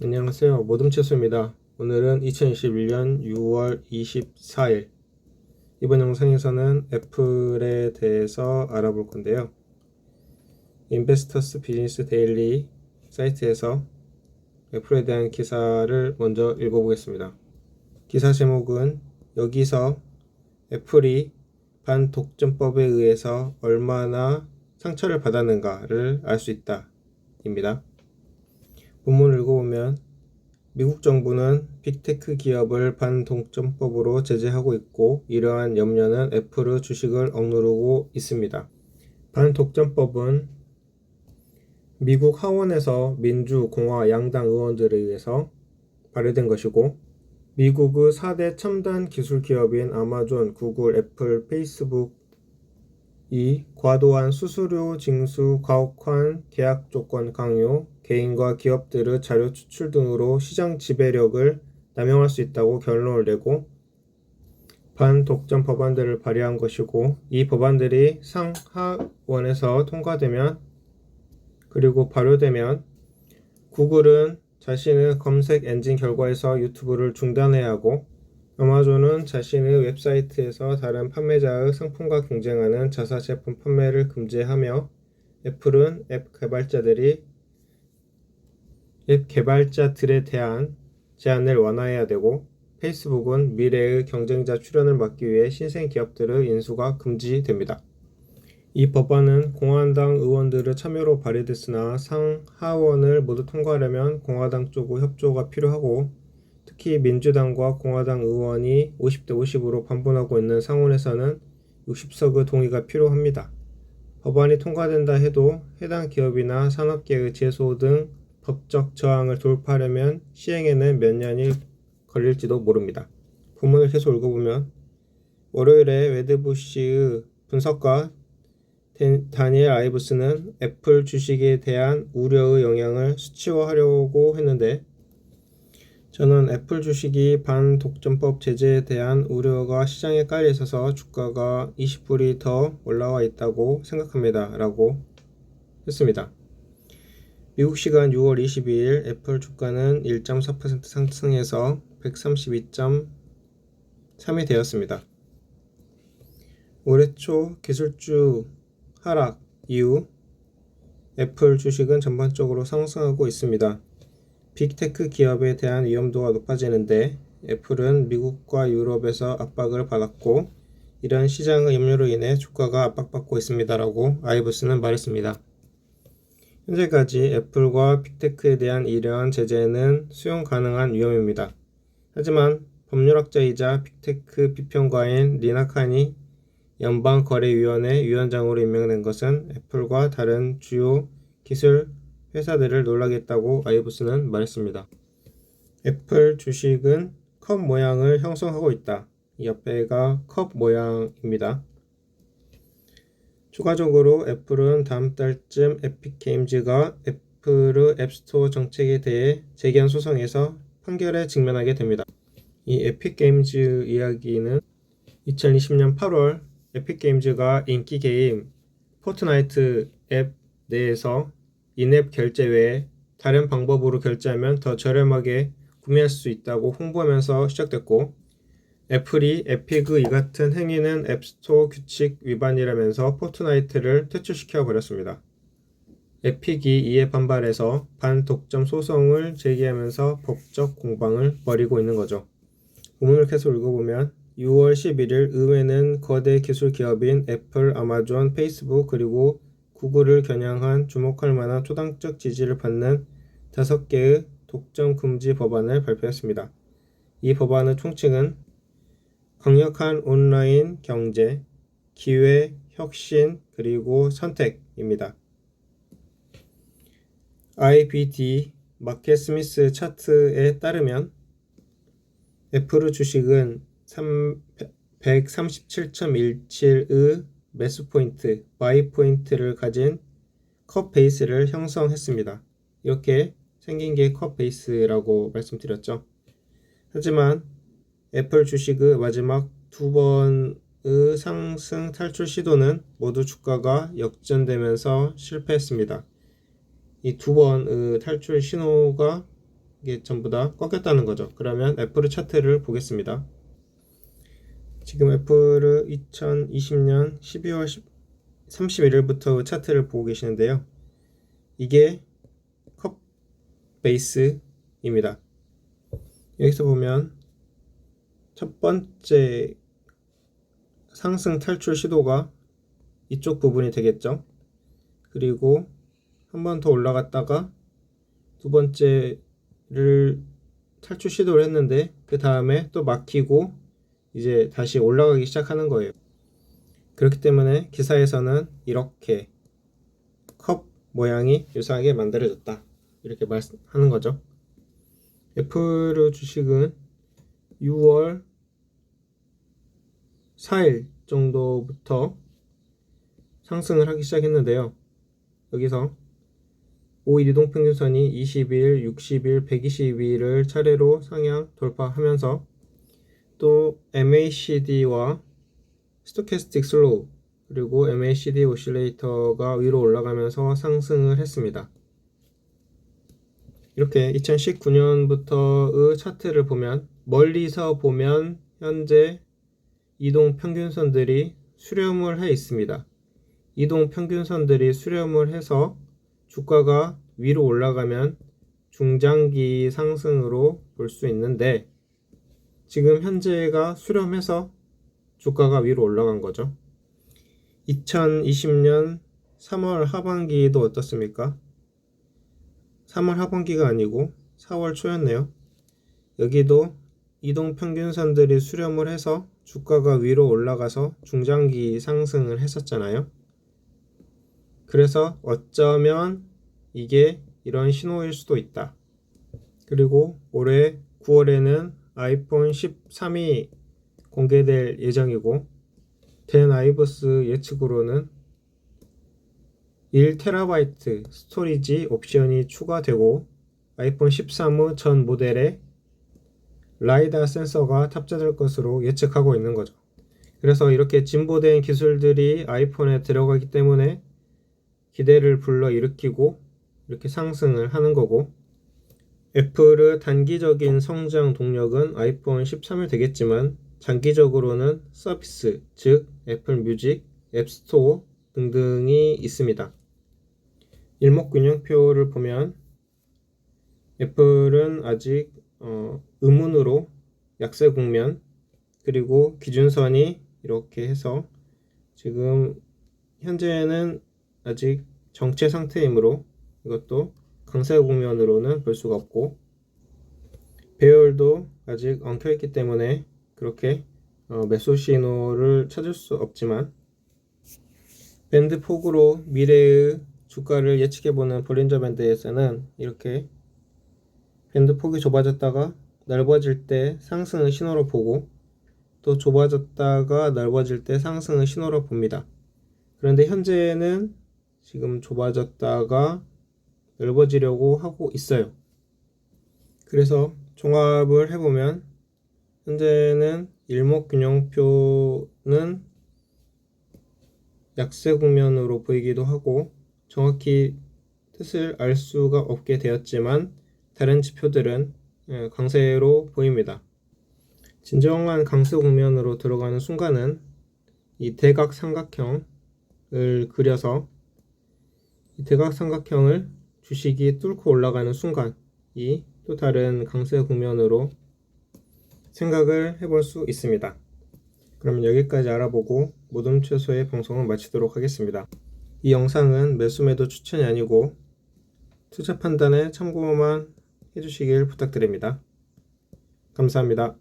안녕하세요. 모둠치수입니다. 오늘은 2021년 6월 24일. 이번 영상에서는 애플에 대해서 알아볼 건데요. 인베스터스 비즈니스 데일리 사이트에서 애플에 대한 기사를 먼저 읽어보겠습니다. 기사 제목은 여기서 애플이 반독점법에 의해서 얼마나 상처를 받았는가를 알 수 있다 입니다. 본문을 읽어보면 미국 정부는 빅테크 기업을 반독점법으로 제재하고 있고 이러한 염려는 애플의 주식을 억누르고 있습니다. 반독점법은 미국 하원에서 민주, 공화, 양당 의원들에 의해서 발의된 것이고 미국의 4대 첨단 기술 기업인 아마존, 구글, 애플, 페이스북 이 과도한 수수료 징수, 가혹한 계약 조건 강요, 개인과 기업들의 자료 추출 등으로 시장 지배력을 남용할 수 있다고 결론을 내고 반독점 법안들을 발의한 것이고 이 법안들이 상하원에서 통과되면 그리고 발효되면 구글은 자신의 검색 엔진 결과에서 유튜브를 중단해야 하고 아마존은 자신의 웹사이트에서 다른 판매자의 상품과 경쟁하는 자사 제품 판매를 금지하며 애플은 앱 개발자들에 대한 제한을 완화해야 되고 페이스북은 미래의 경쟁자 출현을 막기 위해 신생 기업들의 인수가 금지됩니다. 이 법안은 공화당 의원들의 참여로 발의됐으나 상하원을 모두 통과하려면 공화당 쪽의 협조가 필요하고 특히 민주당과 공화당 의원이 50대 50으로 반분하고 있는 상원에서는 60석의 동의가 필요합니다. 법안이 통과된다 해도 해당 기업이나 산업계의 제소 등 법적 저항을 돌파하려면 시행에는 몇 년이 걸릴지도 모릅니다. 본문을 계속 읽어보면 월요일에 웨드부시의 분석가 다니엘 아이브스는 애플 주식에 대한 우려의 영향을 수치화하려고 했는데 저는 애플 주식이 반독점법 제재에 대한 우려가 시장에 깔려 있어서 주가가 20불이 더 올라와 있다고 생각합니다. 라고 했습니다. 미국 시간 6월 22일 애플 주가는 1.4% 상승해서 132.3이 되었습니다. 올해 초 기술주 하락 이후 애플 주식은 전반적으로 상승하고 있습니다. 빅테크 기업에 대한 위험도가 높아지는데 애플은 미국과 유럽에서 압박을 받았고 이러한 시장의 염려로 인해 주가가 압박받고 있습니다라고 아이브스는 말했습니다. 현재까지 애플과 빅테크에 대한 이러한 제재는 수용 가능한 위험입니다. 하지만 법률학자이자 빅테크 비평가인 리나 칸이 연방거래위원회 위원장으로 임명된 것은 애플과 다른 주요 기술 회사들을 놀라게 했다고 아이브스는 말했습니다. 애플 주식은 컵 모양을 형성하고 있다. 이 옆에가 컵 모양입니다. 추가적으로 애플은 다음 달쯤 에픽게임즈가 애플의 앱스토어 정책에 대해 제기한 소송에서 판결에 직면하게 됩니다. 이 에픽게임즈 이야기는 2020년 8월 에픽게임즈가 인기 게임 포트나이트 앱 내에서 인앱 결제 외에 다른 방법으로 결제하면 더 저렴하게 구매할 수 있다고 홍보하면서 시작됐고 애플이 에픽의 이 같은 행위는 앱스토어 규칙 위반이라면서 포트나이트를 퇴출시켜 버렸습니다. 에픽이 이에 반발해서 반독점 소송을 제기하면서 법적 공방을 벌이고 있는 거죠. 본문을 계속 읽어보면 6월 11일 의회는 거대 기술 기업인 애플, 아마존, 페이스북 그리고 구글을 겨냥한 주목할 만한 초당적 지지를 받는 5개의 독점 금지 법안을 발표했습니다. 이 법안의 총칭은 강력한 온라인 경제, 기회, 혁신, 그리고 선택입니다. IBD 마켓 스미스 차트에 따르면 애플의 주식은 137.17의 매수 포인트, 바이 포인트를 가진 컵 베이스를 형성했습니다. 이렇게 생긴 게 컵 베이스라고 말씀드렸죠. 하지만 애플 주식의 마지막 두 번의 상승 탈출 시도는 모두 주가가 역전되면서 실패했습니다. 이 두 번의 탈출 신호가 이게 전부 다 꺾였다는 거죠. 그러면 애플의 차트를 보겠습니다. 지금 애플은 2020년 12월 31일부터 차트를 보고 계시는데요. 이게 컵 베이스입니다. 여기서 보면 첫 번째 상승 탈출 시도가 이쪽 부분이 되겠죠. 그리고 한 번 더 올라갔다가 두 번째를 탈출 시도를 했는데 그 다음에 또 막히고 이제 다시 올라가기 시작하는 거예요. 그렇기 때문에 기사에서는 이렇게 컵 모양이 유사하게 만들어졌다 이렇게 말하는 거죠. 애플 주식은 6월 4일 정도부터 상승을 하기 시작했는데요. 여기서 5일 이동평균선이 20일, 60일, 120일을 차례로 상향 돌파하면서 또 MACD와 스토캐스틱 슬로우 그리고 MACD 오실레이터가 위로 올라가면서 상승을 했습니다. 이렇게 2019년부터의 차트를 보면 멀리서 보면 현재 이동평균선들이 수렴을 해 있습니다. 이동평균선들이 수렴을 해서 주가가 위로 올라가면 중장기 상승으로 볼 수 있는데 지금 현재가 수렴해서 주가가 위로 올라간 거죠. 2020년 3월 하반기도 어떻습니까? 3월 하반기가 아니고 4월 초였네요. 여기도 이동평균선들이 수렴을 해서 주가가 위로 올라가서 중장기 상승을 했었잖아요. 그래서 어쩌면 이게 이런 신호일 수도 있다. 그리고 올해 9월에는 아이폰 13이 공개될 예정이고 댄 아이버스 예측으로는 1TB 스토리지 옵션이 추가되고 아이폰 13의 전 모델에 라이다 센서가 탑재될 것으로 예측하고 있는 거죠. 그래서 이렇게 진보된 기술들이 아이폰에 들어가기 때문에 기대를 불러일으키고 이렇게 상승을 하는 거고 애플의 단기적인 성장 동력은 아이폰 13이 되겠지만 장기적으로는 서비스, 즉 애플 뮤직, 앱스토어 등등이 있습니다. 일목균형표를 보면 애플은 아직 음운으로 약세 국면 그리고 기준선이 이렇게 해서 지금 현재는 아직 정체 상태이므로 이것도 강세 국면으로는 볼 수가 없고 배열도 아직 엉켜있기 때문에 그렇게 매수 신호를 찾을 수 없지만 밴드 폭으로 미래의 주가를 예측해보는 볼린저 밴드에서는 이렇게 밴드 폭이 좁아졌다가 넓어질 때 상승의 신호로 보고 또 좁아졌다가 넓어질 때 상승의 신호로 봅니다. 그런데 현재는 지금 좁아졌다가 넓어지려고 하고 있어요. 그래서 종합을 해보면 현재는 일목균형표는 약세 국면으로 보이기도 하고 정확히 뜻을 알 수가 없게 되었지만 다른 지표들은 강세로 보입니다. 진정한 강세 국면으로 들어가는 순간은 이 대각 삼각형을 그려서 이 대각 삼각형을 주식이 뚫고 올라가는 순간이 또 다른 강세 국면으로 생각을 해볼 수 있습니다. 그러면 여기까지 알아보고 모둠 최소의 방송을 마치도록 하겠습니다. 이 영상은 매수 매도 추천이 아니고 투자 판단에 참고만 해주시길 부탁드립니다. 감사합니다.